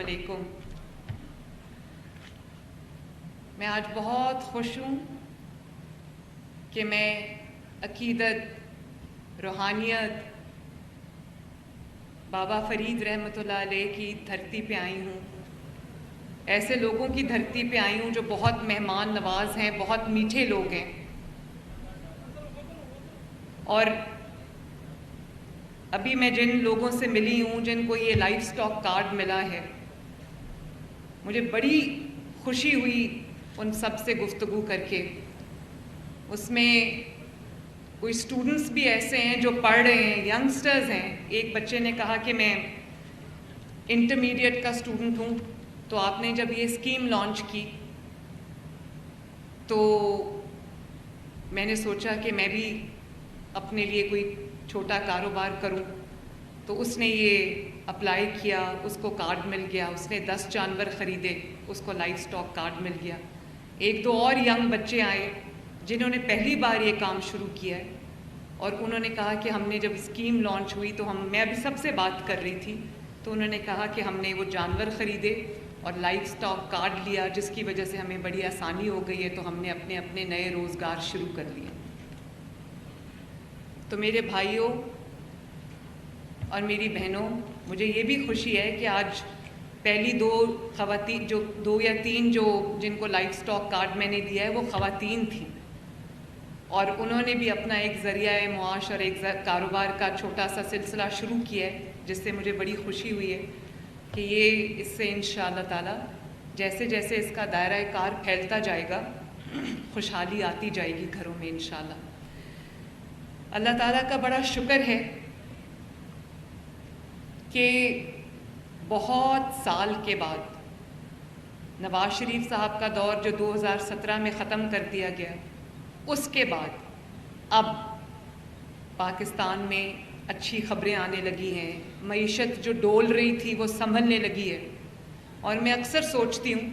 علیکم. میں آج بہت خوش ہوں کہ میں عقیدت، روحانیت، بابا فرید رحمۃ اللہ علیہ کی دھرتی پہ آئی ہوں. ایسے لوگوں کی دھرتی پہ آئی ہوں جو بہت مہمان نواز ہیں، بہت میٹھے لوگ ہیں. اور ابھی میں جن لوگوں سے ملی ہوں جن کو یہ لائف سٹاک کارڈ ملا ہے، مجھے بڑی خوشی ہوئی ان سب سے گفتگو کر کے. اس میں کوئی اسٹوڈنٹس بھی ایسے ہیں جو پڑھ رہے ہیں، ینگسٹرز ہیں. ایک بچے نے کہا کہ میں انٹرمیڈیٹ کا اسٹوڈنٹ ہوں، تو آپ نے جب یہ اسکیم لانچ کی تو میں نے سوچا کہ میں بھی اپنے لیے کوئی چھوٹا کاروبار کروں. تو اس نے یہ اپلائی کیا، اس کو کارڈ مل گیا. اس نے 10 جانور خریدے، اس کو لائف سٹاک کارڈ مل گیا. 1-2 اور ینگ بچے آئے جنہوں نے پہلی بار یہ کام شروع کیا ہے، اور انہوں نے کہا کہ ہم نے جب اسکیم لانچ ہوئی تو میں ابھی سب سے بات کر رہی تھی، تو انہوں نے کہا کہ ہم نے وہ جانور خریدے اور لائف سٹاک کارڈ لیا، جس کی وجہ سے ہمیں بڑی آسانی ہو گئی ہے، تو ہم نے اپنے اپنے نئے روزگار شروع کر لیے. تو میرے بھائیوں اور میری بہنوں، مجھے یہ بھی خوشی ہے کہ آج پہلی 2 خواتین، جو 2 یا 3 جن کو لائف سٹاک کارڈ میں نے دیا ہے، وہ خواتین تھیں، اور انہوں نے بھی اپنا ایک ذریعہ معاش اور ایک کاروبار کا چھوٹا سا سلسلہ شروع کیا ہے، جس سے مجھے بڑی خوشی ہوئی ہے کہ یہ اس سے انشاءاللہ تعالی جیسے جیسے اس کا دائرہ کار پھیلتا جائے گا، خوشحالی آتی جائے گی گھروں میں انشاءاللہ. اللہ تعالیٰ کا بڑا شکر ہے کہ بہت سال کے بعد نواز شریف صاحب کا دور جو 2017 میں ختم کر دیا گیا، اس کے بعد اب پاکستان میں اچھی خبریں آنے لگی ہیں. معیشت جو ڈول رہی تھی وہ سنبھلنے لگی ہے. اور میں اکثر سوچتی ہوں،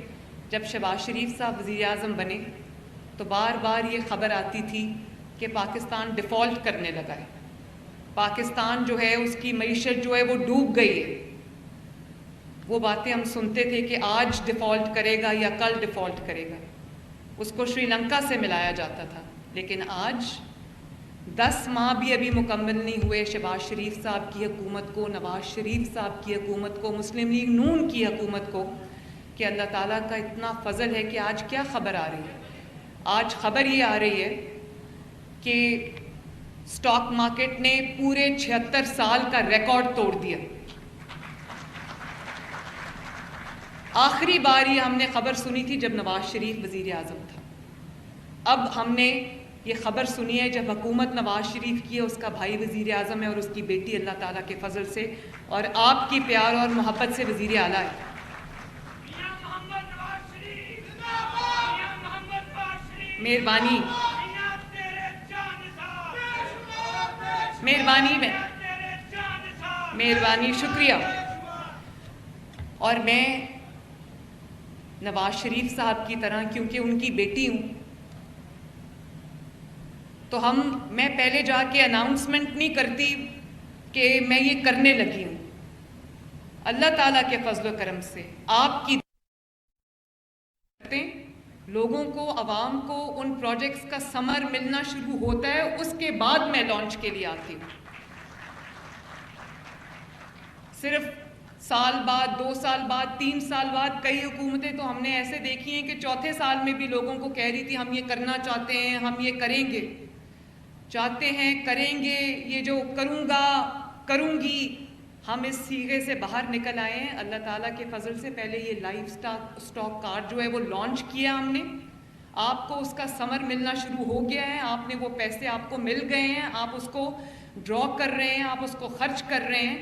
جب شہباز شریف صاحب وزیر اعظم بنے تو بار بار یہ خبر آتی تھی کہ پاکستان ڈیفالٹ کرنے لگا ہے، پاکستان جو ہے اس کی معیشت جو ہے وہ ڈوب گئی ہے. وہ باتیں ہم سنتے تھے کہ آج ڈیفالٹ کرے گا یا کل ڈیفالٹ کرے گا. اس کو شری لنکا سے ملایا جاتا تھا. لیکن آج 10 ماہ بھی ابھی مکمل نہیں ہوئے شہباز شریف صاحب کی حکومت کو، نواز شریف صاحب کی حکومت کو، مسلم لیگ نون کی حکومت کو، کہ اللہ تعالیٰ کا اتنا فضل ہے کہ آج کیا خبر آ رہی ہے؟ آج خبر یہ آ رہی ہے کہ اسٹاک مارکیٹ نے پورے 76 سال کا ریکارڈ توڑ دیا. آخری بار یہ ہم نے خبر سنی تھی جب نواز شریف وزیر اعظم تھا. اب ہم نے یہ خبر سنی ہے جب حکومت نواز شریف کی ہے، اس کا بھائی وزیر اعظم ہے اور اس کی بیٹی اللہ تعالیٰ کے فضل سے اور آپ کی پیار اور محبت سے وزیر اعلیٰ ہے. مہربانی مہربانی شکریہ. اور میں نواز شریف صاحب کی طرح کیونکہ ان کی بیٹی ہوں، تو میں پہلے جا کے اناؤنسمنٹ نہیں کرتی کہ میں یہ کرنے لگی ہوں. اللہ تعالیٰ کے فضل و کرم سے آپ کی لوگوں کو، عوام کو ان پروجیکٹس کا ثمر ملنا شروع ہوتا ہے، اس کے بعد میں لانچ کے لیے آتی ہوں. صرف سال بعد، 2 سال بعد، 3 سال بعد. کئی حکومتیں تو ہم نے ایسے دیکھی ہیں کہ چوتھے سال میں بھی لوگوں کو کہہ رہی تھی ہم یہ کرنا چاہتے ہیں، ہم یہ کریں گے، چاہتے ہیں، کریں گے، یہ جو کروں گا، کروں گی. ہم اس سیغے سے باہر نکل آئے ہیں اللہ تعالیٰ کے فضل سے. پہلے یہ لائف سٹاک کارڈ جو ہے وہ لانچ کیا ہم نے، آپ کو اس کا ثمر ملنا شروع ہو گیا ہے. آپ نے وہ پیسے آپ کو مل گئے ہیں، آپ اس کو ڈرا کر رہے ہیں، آپ اس کو خرچ کر رہے ہیں.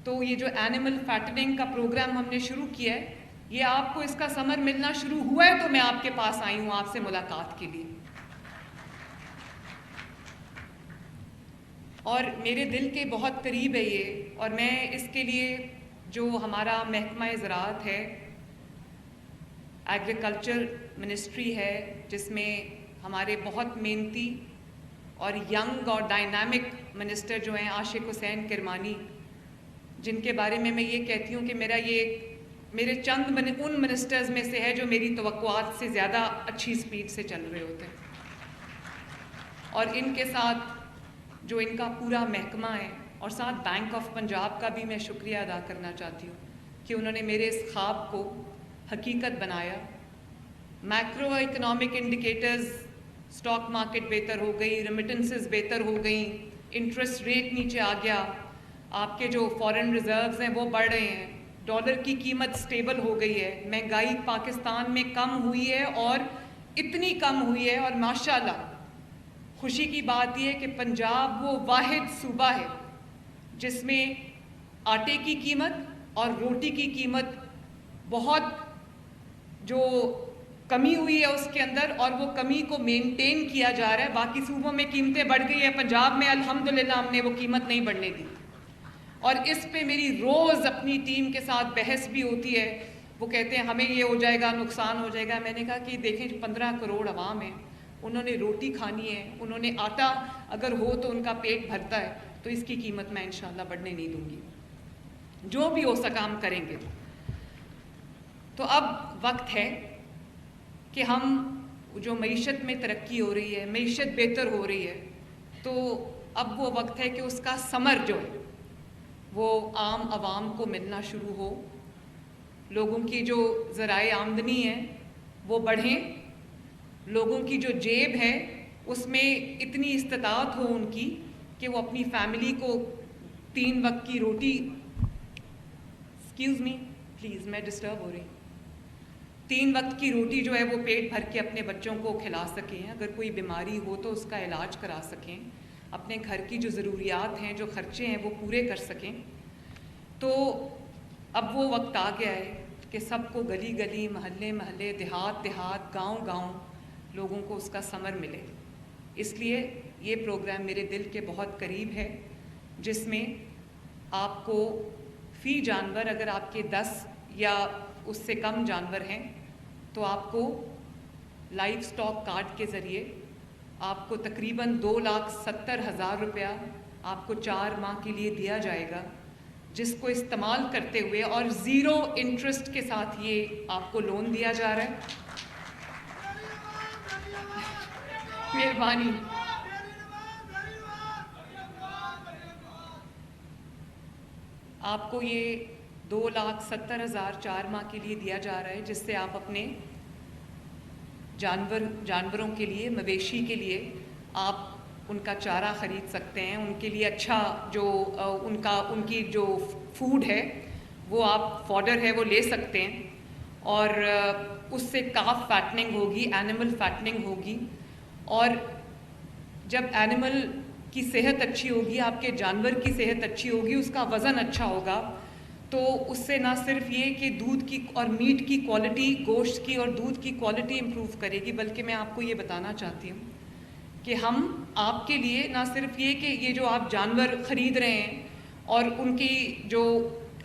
تو یہ جو اینیمل فیٹننگ کا پروگرام ہم نے شروع کیا ہے، یہ آپ کو اس کا ثمر ملنا شروع ہوا ہے، تو میں آپ کے پاس آئی ہوں آپ سے ملاقات کے لیے. اور میرے دل کے بہت قریب ہے یہ. اور میں اس کے لیے جو ہمارا محکمہ زراعت ہے، ایگریکلچر منسٹری ہے، جس میں ہمارے بہت محنتی اور ینگ اور ڈائنامک منسٹر جو ہیں عاشق حسین کرمانی، جن کے بارے میں یہ کہتی ہوں کہ میرا یہ میرے چند ان منسٹرز میں سے ہے جو میری توقعات سے زیادہ اچھی سپیڈ سے چل رہے ہوتے ہیں، اور ان کے ساتھ جو ان کا پورا محکمہ ہے، اور ساتھ بینک آف پنجاب کا بھی میں شکریہ ادا کرنا چاہتی ہوں کہ انہوں نے میرے اس خواب کو حقیقت بنایا۔ Macro economic indicators, stock market بہتر ہو گئی، ریمیٹنسز بہتر ہو گئیں، انٹرسٹ ریٹ نیچے آ گیا، آپ کے جو فارن ریزروز ہیں وہ بڑھ رہے ہیں، ڈالر کی قیمت سٹیبل ہو گئی ہے، مہنگائی پاکستان میں کم ہوئی ہے، اور اتنی کم ہوئی ہے، اور ماشاءاللہ خوشی کی بات یہ ہے کہ پنجاب وہ واحد صوبہ ہے جس میں آٹے کی قیمت اور روٹی کی قیمت بہت جو کمی ہوئی ہے اس کے اندر، اور وہ کمی کو مینٹین کیا جا رہا ہے۔ باقی صوبوں میں قیمتیں بڑھ گئی ہیں، پنجاب میں الحمدللہ ہم نے وہ قیمت نہیں بڑھنے دی، اور اس پہ میری روز اپنی ٹیم کے ساتھ بحث بھی ہوتی ہے۔ وہ کہتے ہیں ہمیں یہ ہو جائے گا، نقصان ہو جائے گا۔ میں نے کہا کہ دیکھیں 15 کروڑ عوام ہیں، انہوں نے روٹی کھانی ہے، انہوں نے آٹا اگر ہو تو ان کا پیٹ بھرتا ہے، تو اس کی قیمت میں انشاءاللہ بڑھنے نہیں دوں گی، جو بھی ہو سکا ہم کریں گے۔ تو اب وقت ہے کہ ہم جو معیشت میں ترقی ہو رہی ہے، معیشت بہتر ہو رہی ہے، تو اب وہ وقت ہے کہ اس کا ثمر جو ہے وہ عام عوام کو ملنا شروع ہو، لوگوں کی جو ذرائع آمدنی ہے وہ بڑھیں، لوگوں کی جو جیب ہے اس میں اتنی استطاعت ہو ان کی کہ وہ اپنی فیملی کو 3 وقت کی روٹی، ایکسکیوز می پلیز میں ڈسٹرب ہو رہی ہوں، 3 وقت کی روٹی جو ہے وہ پیٹ بھر کے اپنے بچوں کو کھلا سکیں، اگر کوئی بیماری ہو تو اس کا علاج کرا سکیں، اپنے گھر کی جو ضروریات ہیں، جو خرچے ہیں وہ پورے کر سکیں۔ تو اب وہ وقت آ گیا ہے کہ سب کو گلی گلی، محلے محلے، دیہات دیہات، گاؤں گاؤں لوگوں کو اس کا ثمر ملے۔ اس لیے یہ پروگرام میرے دل کے بہت قریب ہے، جس میں آپ کو فی جانور، اگر آپ کے 10 یا اس سے کم جانور ہیں تو آپ کو لائف سٹاک کارڈ کے ذریعے آپ کو تقریباً 2,70,000 روپیہ آپ کو 4 ماہ کے لیے دیا جائے گا، جس کو استعمال کرتے ہوئے اور 0 انٹرسٹ کے ساتھ یہ آپ کو لون دیا جا رہا ہے۔ مہربانی، آپ کو یہ 2,70,000 4 ماہ کے لیے دیا جا رہا ہے، جس سے آپ اپنے جانوروں کے لیے، مویشی کے لیے آپ ان کا چارہ خرید سکتے ہیں، ان کے لیے اچھا جو ان کی جو فوڈ ہے وہ آپ فوڈر ہے وہ لے سکتے ہیں، اور اس سے کاف فیٹننگ ہوگی، اینیمل فیٹننگ ہوگی، اور جب اینیمل کی صحت اچھی ہوگی، آپ کے جانور کی صحت اچھی ہوگی، اس کا وزن اچھا ہوگا، تو اس سے نہ صرف یہ کہ دودھ کی اور میٹ کی کوالٹی، گوشت کی اور دودھ کی کوالٹی امپروو کرے گی، بلکہ میں آپ کو یہ بتانا چاہتی ہوں کہ ہم آپ کے لیے نہ صرف یہ کہ یہ جو آپ جانور خرید رہے ہیں اور ان کی جو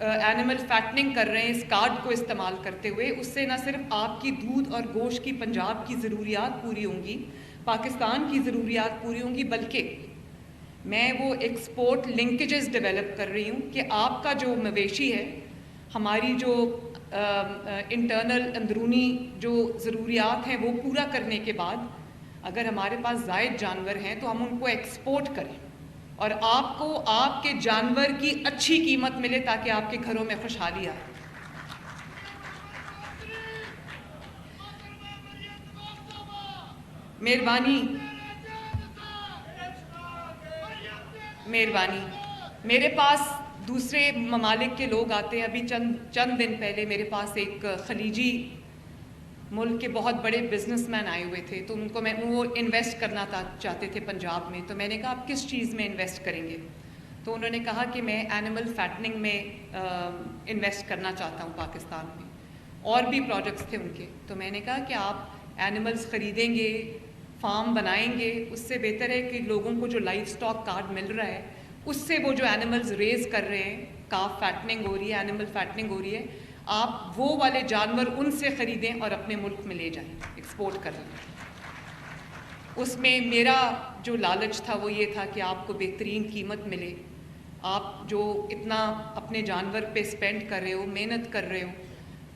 اینیمل فیٹننگ کر رہے ہیں اس کارڈ کو استعمال کرتے ہوئے، اس سے نہ صرف آپ کی دودھ اور گوشت کی پنجاب کی ضروریات پوری ہوں گی، پاکستان کی ضروریات پوری ہوں گی، بلکہ میں وہ ایکسپورٹ لنکیجز ڈیولپ کر رہی ہوں کہ آپ کا جو مویشی ہے، ہماری جو انٹرنل اندرونی جو ضروریات ہیں وہ پورا کرنے کے بعد اگر ہمارے پاس زائد جانور ہیں تو ہم ان کو ایکسپورٹ کریں، اور آپ کو آپ کے جانور کی اچھی قیمت ملے تاکہ آپ کے گھروں میں خوشحالی آئے۔ مہربانی، مہربانی، میرے پاس دوسرے ممالک کے لوگ آتے ہیں۔ ابھی چند دن پہلے میرے پاس ایک خلیجی ملک کے بہت بڑے بزنس مین آئے ہوئے تھے، تو ان کو وہ انویسٹ کرنا چاہتے تھے پنجاب میں، تو میں نے کہا آپ کس چیز میں انویسٹ کریں گے؟ تو انہوں نے کہا کہ میں اینیمل فیٹننگ میں انویسٹ کرنا چاہتا ہوں پاکستان میں، اور بھی پروجیکٹس تھے ان کے۔ تو میں نے کہا کہ آپ اینیملز خریدیں گے، فارم بنائیں گے، اس سے بہتر ہے کہ لوگوں کو جو لائف سٹاک کارڈ مل رہا ہے اس سے وہ جو اینیملز ریز کر رہے ہیں، کاف فیٹننگ ہو رہی ہے، اینیمل فیٹننگ ہو رہی ہے، آپ وہ والے جانور ان سے خریدیں اور اپنے ملک میں لے جائیں، ایکسپورٹ کریں۔ اس میں میرا جو لالچ تھا وہ یہ تھا کہ آپ کو بہترین قیمت ملے، آپ جو اتنا اپنے جانور پہ سپینڈ کر رہے ہو، محنت کر رہے ہو،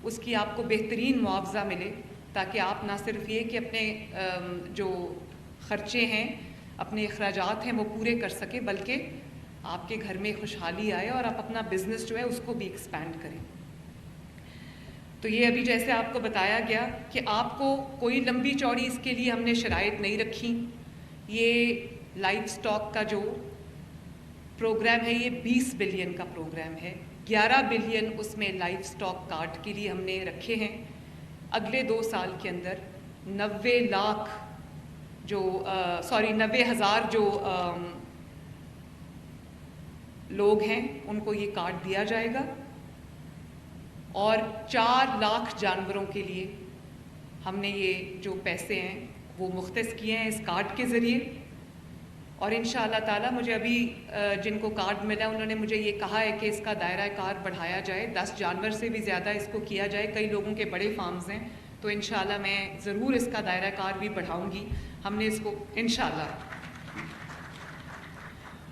اس کی آپ کو بہترین معاوضہ ملے، تاکہ آپ نہ صرف یہ کہ اپنے جو خرچے ہیں، اپنے اخراجات ہیں وہ پورے کر سکیں، بلکہ آپ کے گھر میں خوشحالی آئے اور آپ اپنا بزنس جو ہے اس کو بھی ایکسپینڈ کریں۔ تو یہ ابھی جیسے آپ کو بتایا گیا کہ آپ کو کوئی لمبی چوڑی اس کے لیے ہم نے شرائط نہیں رکھی۔ یہ لائف سٹاک کا جو پروگرام ہے یہ 20 بلین کا پروگرام ہے، 11 بلین اس میں لائف سٹاک کارڈ کے لیے ہم نے رکھے ہیں۔ اگلے 2 سال کے اندر 90,000 جو لوگ ہیں ان کو یہ کارڈ دیا جائے گا، اور 4 لاکھ جانوروں کے لیے ہم نے یہ جو پیسے ہیں وہ مختص کیے ہیں اس کارڈ کے ذریعے۔ اور انشاءاللہ تعالی مجھے ابھی جن کو کارڈ ملا انہوں نے مجھے یہ کہا ہے کہ اس کا دائرہ کار بڑھایا جائے، 10 جانور سے بھی زیادہ اس کو کیا جائے۔ کئی لوگوں کے بڑے فارمز ہیں، تو انشاءاللہ میں ضرور اس کا دائرہ کار بھی بڑھاؤں گی۔ ہم نے اس کو انشاءاللہ،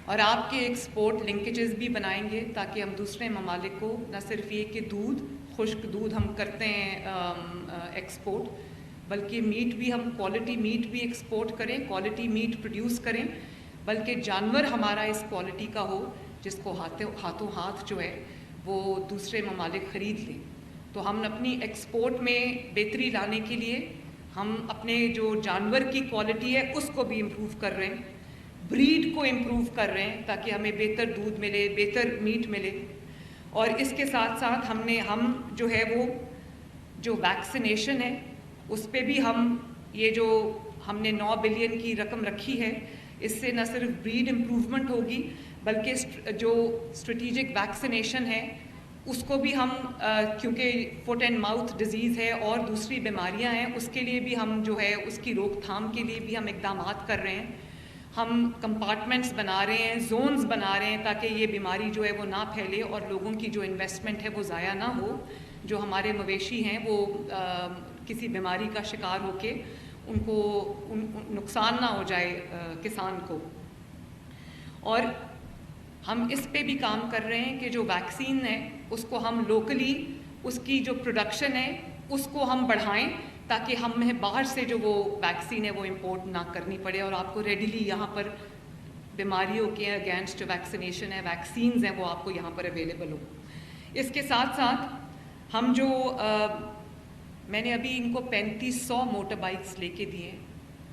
اور آپ کے ایکسپورٹ لنکیجز بھی بنائیں گے تاکہ ہم دوسرے ممالک کو نہ صرف یہ کہ دودھ، خشک دودھ ہم کرتے ہیں ایکسپورٹ، بلکہ میٹ بھی ہم کوالٹی میٹ بھی ایکسپورٹ کریں، کوالٹی میٹ پروڈیوس کریں، بلکہ جانور ہمارا اس کوالٹی کا ہو جس کو ہاتھوں ہاتھ جو ہے وہ دوسرے ممالک خرید لیں۔ تو ہم اپنی ایکسپورٹ میں بہتری لانے کے لیے ہم اپنے جو جانور کی کوالٹی ہے اس کو بھی امپروو کر رہے ہیں، بریڈ کو امپروو کر رہے ہیں تاکہ ہمیں بہتر دودھ ملے، بہتر میٹ ملے۔ اور اس کے ساتھ ساتھ ہم جو ہے وہ جو ویکسینیشن ہے اس پہ بھی یہ جو ہم نے 9 بلین کی رقم رکھی ہے، اس سے نہ صرف بریڈ امپروومنٹ ہوگی بلکہ جو اسٹریٹجک ویکسینیشن ہے اس کو بھی ہم کیونکہ فٹ اینڈ ماؤتھ ڈیزیز ہے اور دوسری بیماریاں ہیں، اس کے لیے بھی ہم جو ہے اس کی روک تھام کے لیے بھی ہم اقدامات کر رہے ہیں۔ ہم کمپارٹمنٹس بنا رہے ہیں، زونز بنا رہے ہیں تاکہ یہ بیماری جو ہے وہ نہ پھیلے اور لوگوں کی جو انویسٹمنٹ ہے وہ ضائع نہ ہو، جو ہمارے مویشی ہیں وہ کسی بیماری کا شکار ہو کے ان کو نقصان نہ ہو جائے کسان کو۔ اور ہم اس پہ بھی کام کر رہے ہیں کہ جو ویکسین ہے اس کو ہم لوکلی اس کی جو پروڈکشن ہے اس کو ہم بڑھائیں تاکہ ہمیں باہر سے جو وہ ویکسین ہے وہ امپورٹ نہ کرنی پڑے، اور آپ کو ریڈیلی یہاں پر بیماریوں کے اگینسٹ ویکسینیشن ہے، ویکسینز ہیں، وہ آپ کو یہاں پر اویلیبل ہو۔ اس کے ساتھ ساتھ ہم جو میں نے ابھی ان کو 3500 موٹر بائکس لے کے دیے ہیں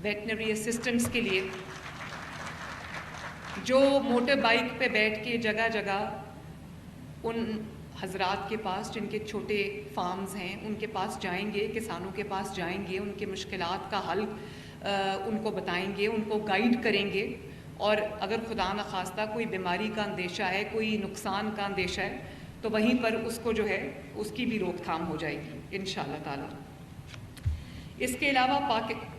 ویٹنری اسسٹنٹس کے لیے، جو موٹر بائک پہ بیٹھ کے جگہ جگہ ان حضرات کے پاس جن کے چھوٹے فارمز ہیں ان کے پاس جائیں گے، کسانوں کے پاس جائیں گے، ان کے مشکلات کا حل ان کو بتائیں گے، ان کو گائیڈ کریں گے، اور اگر خدا نخواستہ کوئی بیماری کا اندیشہ ہے، کوئی نقصان کا اندیشہ ہے تو وہیں پر اس کو جو ہے اس کی بھی روک تھام ہو جائے گی انشاءاللہ تعالی۔ اس کے علاوہ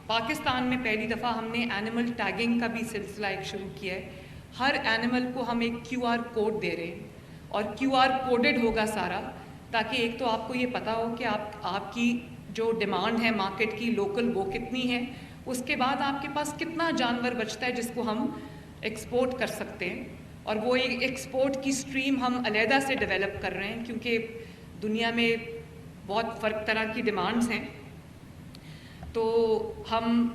پاکستان میں پہلی دفعہ ہم نے اینیمل ٹیگنگ کا بھی سلسلہ ایک شروع کیا ہے۔ ہر اینیمل کو ہم ایک QR کوڈ دے رہے ہیں اور QR کوڈڈ ہوگا سارا، تاکہ ایک تو آپ کو یہ پتہ ہو کہ آپ کی جو ڈیمانڈ ہے مارکیٹ کی لوکل وہ کتنی ہے، اس کے بعد آپ کے پاس کتنا جانور بچتا ہے جس کو ہم ایکسپورٹ کر سکتے ہیں، اور وہ ایک ایکسپورٹ کی سٹریم ہم علیحدہ سے ڈیولپ کر رہے ہیں کیونکہ دنیا میں بہت فرق طرح کی ڈیمانڈز ہیں۔ تو ہم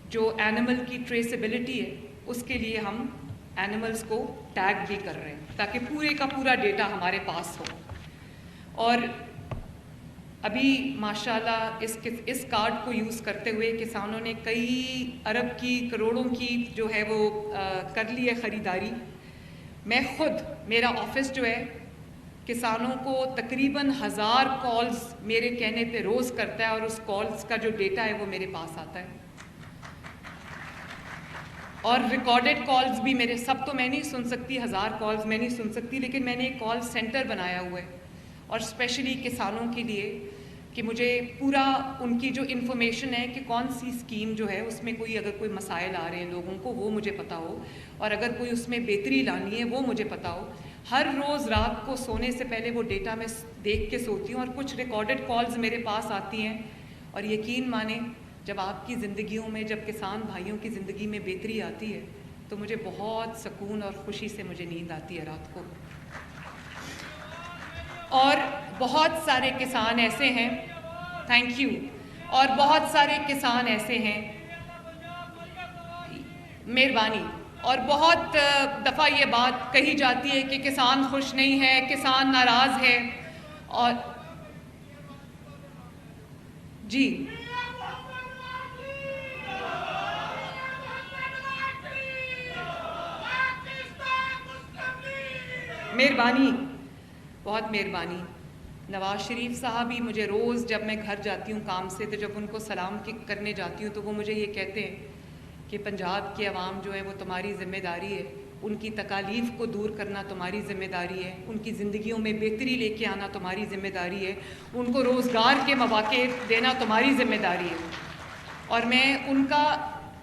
جو اینیمل کی ٹریسیبلٹی ہے اس کے لیے ہم اینیملز کو ٹیگ بھی کر رہے ہیں تاکہ پورے کا پورا ڈیٹا ہمارے پاس ہو۔ اور ابھی ماشاءاللہ اس کارڈ کو یوز کرتے ہوئے کسانوں نے کئی ارب کی کروڑوں کی جو ہے وہ کر لی ہے خریداری۔ میں خود میرا آفس جو ہے کسانوں کو تقریباً 1000 کالز میرے کہنے پہ روز کرتا ہے، اور اس کالز کا جو ڈیٹا ہے وہ میرے پاس آتا ہے، اور ریکارڈڈ کالز بھی میرے سب تو میں نہیں سن سکتی، 1000 کالز میں نہیں سن سکتی، لیکن میں نے ایک کال سینٹر بنایا ہوا ہے اور اسپیشلی کسانوں کے لیے کہ مجھے پورا ان کی جو انفارمیشن ہے کہ کون سی اسکیم جو ہے اس میں اگر کوئی مسائل آ رہے ہیں لوگوں کو وہ مجھے پتہ ہو، اور اگر کوئی اس میں بہتری لانی ہے وہ مجھے پتہ ہو۔ ہر روز رات کو سونے سے پہلے وہ ڈیٹا میں دیکھ کے سوتی ہوں، اور کچھ ریکارڈڈ کالز میرے پاس آتی ہیں، اور یقین مانیں جب آپ کی زندگیوں میں، جب کسان بھائیوں کی زندگی میں بہتری آتی ہے تو مجھے بہت سکون اور خوشی سے مجھے نیند آتی ہے رات کو۔ اور بہت سارے کسان ایسے ہیں، تھینک یو، اور بہت سارے کسان ایسے ہیں، مہربانی، اور بہت دفعہ یہ بات کہی جاتی ہے کہ کسان خوش نہیں ہے، کسان ناراض ہے، اور جی مہربانی، بہت مہربانی۔ نواز شریف صاحب ہی مجھے روز جب میں گھر جاتی ہوں کام سے تو جب ان کو سلام کرنے جاتی ہوں تو وہ مجھے یہ کہتے ہیں کہ پنجاب کے عوام جو ہے وہ تمہاری ذمہ داری ہے، ان کی تکالیف کو دور کرنا تمہاری ذمہ داری ہے، ان کی زندگیوں میں بہتری لے کے آنا تمہاری ذمہ داری ہے، ان کو روزگار کے مواقع دینا تمہاری ذمہ داری ہے۔ اور میں ان کا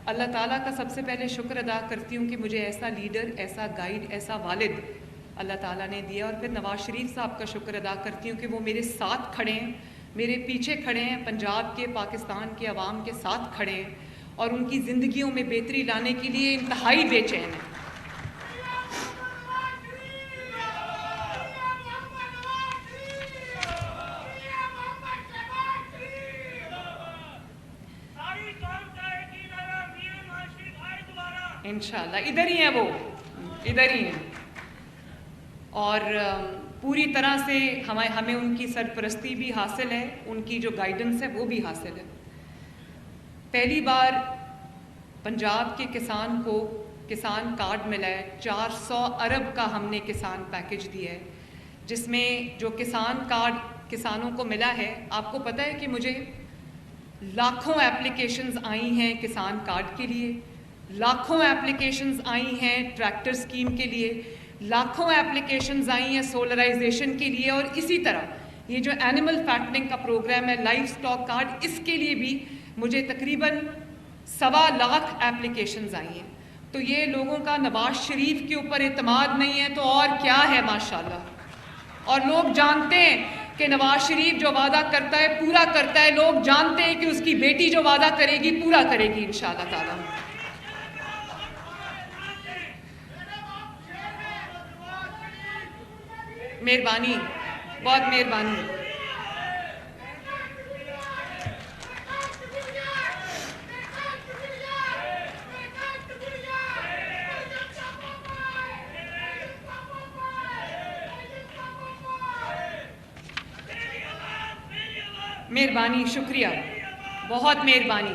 اللہ تعالیٰ کا سب سے پہلے شکر ادا کرتی ہوں کہ مجھے ایسا لیڈر، ایسا گائیڈ، ایسا والد اللہ تعالیٰ نے دیا، اور پھر نواز شریف صاحب کا شکر ادا کرتی ہوں کہ وہ میرے ساتھ کھڑے ہیں، میرے پیچھے کھڑے ہیں، پنجاب کے، پاکستان کے عوام کے ساتھ کھڑے ہیں، اور ان کی زندگیوں میں بہتری لانے کے لیے انتہائی بے چین ہیں۔ انشاءاللہ ادھر ہی ہیں، وہ ادھر ہی ہیں، اور پوری طرح سے ہمیں ان کی سرپرستی بھی حاصل ہے، ان کی جو گائیڈنس ہے وہ بھی حاصل ہے۔ پہلی بار پنجاب کے کسان کو کسان کارڈ ملا ہے، 400 ارب کا ہم نے کسان پیکج دیا ہے، جس میں جو کسان کارڈ کسانوں کو ملا ہے، آپ کو پتہ ہے کہ مجھے لاکھوں اپلیکیشنز آئی ہیں کسان کارڈ کے لیے، لاکھوں اپلیکیشنز آئی ہیں ٹریکٹر اسکیم کے لیے، لاکھوں اپلیکیشنز آئی ہیں سولرائزیشن کے لیے، اور اسی طرح یہ جو اینیمل فیٹنگ کا پروگرام ہے، لائف سٹاک کارڈ، اس کے لیے بھی مجھے تقریباً 1.25 لاکھ اپلیکیشنز آئی ہیں۔ تو یہ لوگوں کا نواز شریف کے اوپر اعتماد نہیں ہے تو اور کیا ہے ماشاءاللہ، اور لوگ جانتے ہیں کہ نواز شریف جو وعدہ کرتا ہے پورا کرتا ہے، لوگ جانتے ہیں کہ اس کی بیٹی جو وعدہ کرے گی پورا کرے گی انشاءاللہ تعالیٰ۔ مہربانی، بہت مہربانی۔ مہربانی، شکریہ، بہت مہربانی۔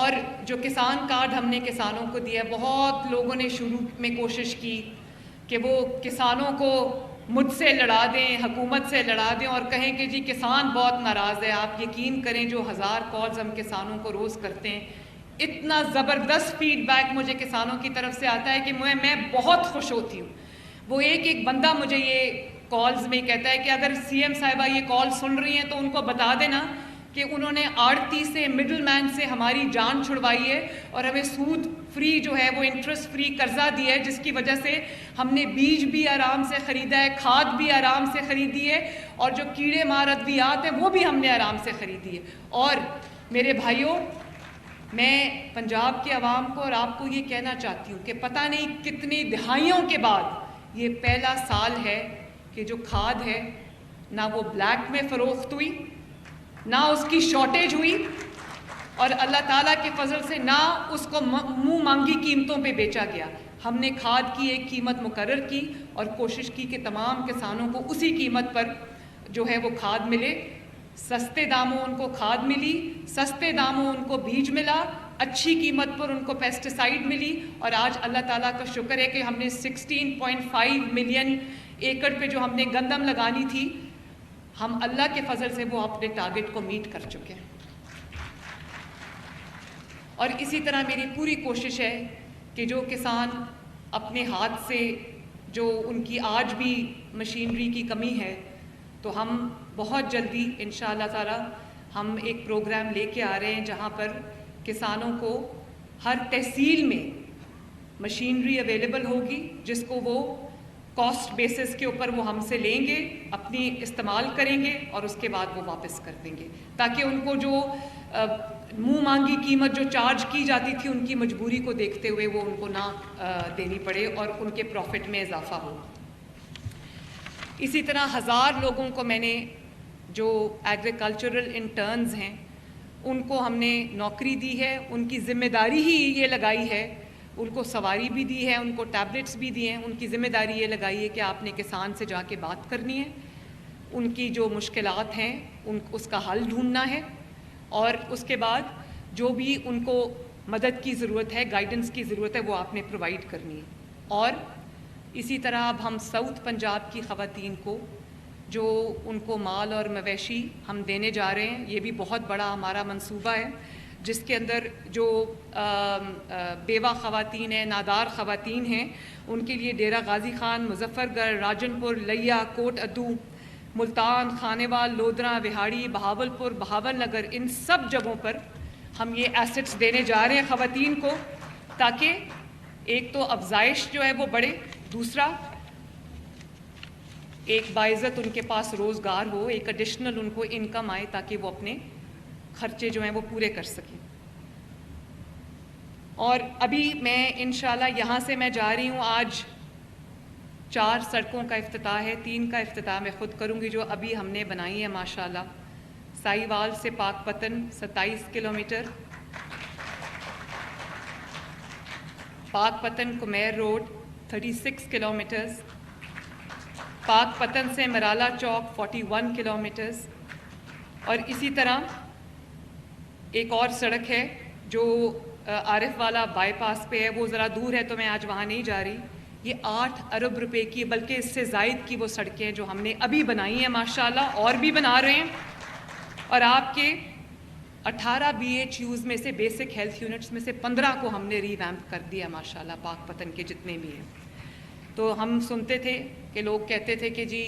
اور جو کسان کارڈ ہم نے کسانوں کو دیا، بہت لوگوں نے شروع میں کوشش کی کہ وہ کسانوں کو مجھ سے لڑا دیں، حکومت سے لڑا دیں، اور کہیں کہ جی کسان بہت ناراض ہے۔ آپ یقین کریں جو 1000 کالز ہم کسانوں کو روز کرتے ہیں، اتنا زبردست فیڈ بیک مجھے کسانوں کی طرف سے آتا ہے کہ میں بہت خوش ہوتی ہوں۔ وہ ایک بندہ مجھے یہ کالز میں کہتا ہے کہ اگر سی ایم صاحبہ یہ کال سن رہی ہیں تو ان کو بتا دینا کہ انہوں نے آڑتی سے، مڈل مین سے ہماری جان چھڑوائی ہے، اور ہمیں سود فری جو ہے وہ انٹرسٹ فری قرضہ دیا ہے، جس کی وجہ سے ہم نے بیج بھی آرام سے خریدا ہے، کھاد بھی آرام سے خریدی ہے، اور جو کیڑے مار ادویات ہیں وہ بھی ہم نے آرام سے خریدی ہے۔ اور میرے بھائیوں، میں پنجاب کے عوام کو اور آپ کو یہ کہنا چاہتی ہوں کہ پتہ نہیں کتنی دہائیوں کے بعد یہ پہلا سال ہے کہ جو کھاد ہے نہ وہ بلیک میں فروخت ہوئی، نہ اس کی شارٹیج ہوئی، اور اللہ تعالیٰ کے فضل سے نہ اس کو منہ مانگی قیمتوں پہ بیچا گیا۔ ہم نے کھاد کی ایک قیمت مقرر کی اور کوشش کی کہ تمام کسانوں کو اسی قیمت پر جو ہے وہ کھاد ملے، سستے داموں ان کو کھاد ملی، سستے داموں ان کو بیج ملا، اچھی قیمت پر ان کو پیسٹیسائیڈ ملی، اور آج اللہ تعالیٰ کا شکر ہے کہ ہم نے 16.5 ملین ایکڑ پہ جو ہم نے گندم لگانی تھی، ہم اللہ کے فضل سے وہ اپنے ٹارگٹ کو میٹ کر چکے ہیں۔ اور اسی طرح میری پوری کوشش ہے کہ جو کسان اپنے ہاتھ سے، جو ان کی آج بھی مشینری کی کمی ہے، تو ہم بہت جلدی انشاءاللہ تعالی ہم ایک پروگرام لے کے آ رہے ہیں جہاں پر کسانوں کو ہر تحصیل میں مشینری اویلیبل ہوگی، جس کو وہ کاسٹ بیسس کے اوپر وہ ہم سے لیں گے، اپنی استعمال کریں گے، اور اس کے بعد وہ واپس کر دیں گے، تاکہ ان کو جو منہ مانگی قیمت جو چارج کی جاتی تھی ان کی مجبوری کو دیکھتے ہوئے وہ ان کو نہ دینی پڑے اور ان کے پروفٹ میں اضافہ ہو۔ اسی طرح 1000 لوگوں کو میں نے جو ایگریکلچرل انٹرنز ہیں ان کو ہم نے نوکری دی ہے، ان کی ذمہ داری ہی یہ لگائی ہے، ان کو سواری بھی دی ہے، ان کو ٹیبلٹس بھی دیے ہیں، ان کی ذمہ داری یہ لگائی ہے کہ آپ نے کسان سے جا کے بات کرنی ہے، ان کی جو مشکلات ہیں اس کا حل ڈھونڈنا ہے، اور اس کے بعد جو بھی ان کو مدد کی ضرورت ہے، گائیڈنس کی ضرورت ہے، وہ آپ نے پرووائڈ کرنی ہے۔ اور اسی طرح اب ہم ساؤتھ پنجاب کی خواتین کو جو ان کو مال اور مویشی ہم دینے جا رہے ہیں، یہ بھی بہت بڑا ہمارا منصوبہ ہے، جس کے اندر جو بیوہ خواتین ہیں، نادار خواتین ہیں، ان کے لیے ڈیرہ غازی خان، مظفر گڑھ، راجن پور، لیا، کوٹ ادو، ملتان، خانیوال، لودھراں، وہاڑی، بہاول پور، بہاول نگر، ان سب جگہوں پر ہم یہ ایسٹس دینے جا رہے ہیں خواتین کو، تاکہ ایک تو افزائش جو ہے وہ بڑھے، دوسرا ایک باعزت ان کے پاس روزگار ہو، ایک ایڈیشنل ان کو انکم آئے تاکہ وہ اپنے خرچے جو ہیں وہ پورے کر سکیں۔ اور ابھی میں انشاءاللہ یہاں سے میں جا رہی ہوں، آج 4 سڑکوں کا افتتاح ہے، 3 کا افتتاح میں خود کروں گی جو ابھی ہم نے بنائی ہے ماشاءاللہ۔ سائیوال سے پاک پتن 27 کلومیٹر، پاک پتن کمیر روڈ 36 کلومیٹرز، پاک پتن سے مرالا چوک 41 کلومیٹرز، اور اسی طرح ایک اور سڑک ہے جو عارف والا بائی پاس پہ ہے، وہ ذرا دور ہے تو میں آج وہاں نہیں جا رہی۔ یہ 8 ارب روپے کی، بلکہ اس سے زائد کی وہ سڑکیں جو ہم نے ابھی بنائی ہیں ماشاءاللہ، اور بھی بنا رہے ہیں، اور آپ کے 18 BHUs میں سے بیسک ہیلتھ یونٹس میں سے 15 کو ہم نے ریویمپ کر دیا ماشاءاللہ، پاک پتن کے جتنے بھی ہیں۔ تو ہم سنتے تھے کہ لوگ کہتے تھے کہ جی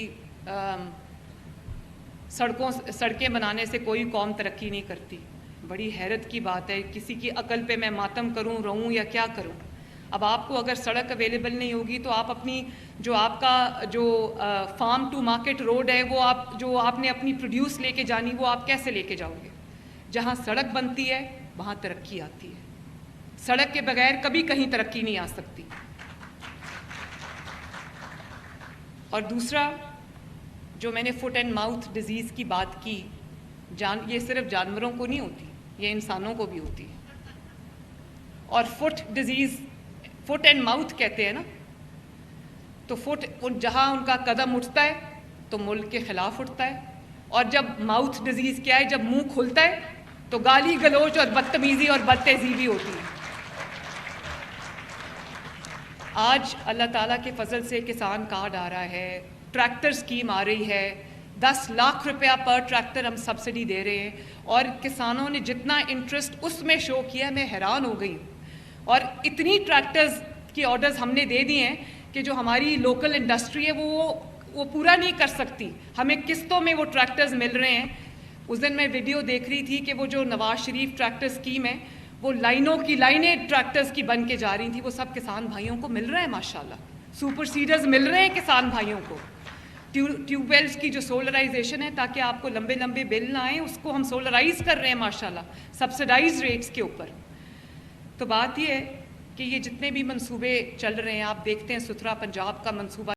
سڑکیں بنانے سے کوئی قوم ترقی نہیں کرتی۔ بڑی حیرت کی بات ہے، کسی کی عقل پہ میں ماتم کروں، رہوں یا کیا کروں؟ اب آپ کو اگر سڑک اویلیبل نہیں ہوگی تو آپ اپنی جو آپ کا جو فارم ٹو مارکیٹ روڈ ہے، وہ آپ نے اپنی پروڈیوس لے کے جانی، وہ آپ کیسے لے کے جاؤ گے؟ جہاں سڑک بنتی ہے وہاں ترقی آتی ہے، سڑک کے بغیر کبھی کہیں ترقی نہیں آ سکتی۔ اور دوسرا جو میں نے فٹ اینڈ ماؤتھ ڈیزیز کی بات کی، یہ صرف جانوروں کو نہیں ہوتی، یہ انسانوں کو بھی ہوتی ہے۔ اور foot disease, foot and mouth کہتے ہیں نا، تو فٹ جہاں ان کا قدم اٹھتا ہے تو ملک کے خلاف اٹھتا ہے، اور جب ماؤتھ ڈیزیز کیا ہے، جب منہ کھلتا ہے تو گالی گلوچ اور بدتمیزی اور بد تہذیبی ہوتی ہے۔ آج اللہ تعالیٰ کے فضل سے کسان کارڈ آ رہا ہے، ٹریکٹر اسکیم آ رہی ہے، 10 لاکھ روپیہ پر ٹریکٹر ہم سبسڈی دے رہے ہیں، اور کسانوں نے جتنا انٹرسٹ اس میں شو کیا میں حیران ہو گئی ہوں۔ اور اتنی ٹریکٹرز کی آرڈرز ہم نے دے دی ہیں کہ جو ہماری لوکل انڈسٹری ہے وہ پورا نہیں کر سکتی، ہمیں قسطوں میں وہ ٹریکٹرز مل رہے ہیں۔ اس دن میں ویڈیو دیکھ رہی تھی کہ وہ جو نواز شریف ٹریکٹر اسکیم ہے، وہ لائنوں کی لائنیں ٹریکٹرز کی بن کے جا رہی تھیں، وہ سب کسان بھائیوں کو مل رہے ہیں ماشاءاللہ، سپر سیڈرز مل رہے ہیں کسان بھائیوں کو۔ ٹیوب ویلز کی جو سولرائزیشن ہے تاکہ آپ کو لمبے لمبے بل نہ آئیں، اس کو ہم سولرائز کر رہے ہیں ماشاءاللہ، سبسڈائز ریٹس کے اوپر۔ تو بات یہ ہے کہ یہ جتنے بھی منصوبے چل رہے ہیں، آپ دیکھتے ہیں ستھرا پنجاب کا منصوبہ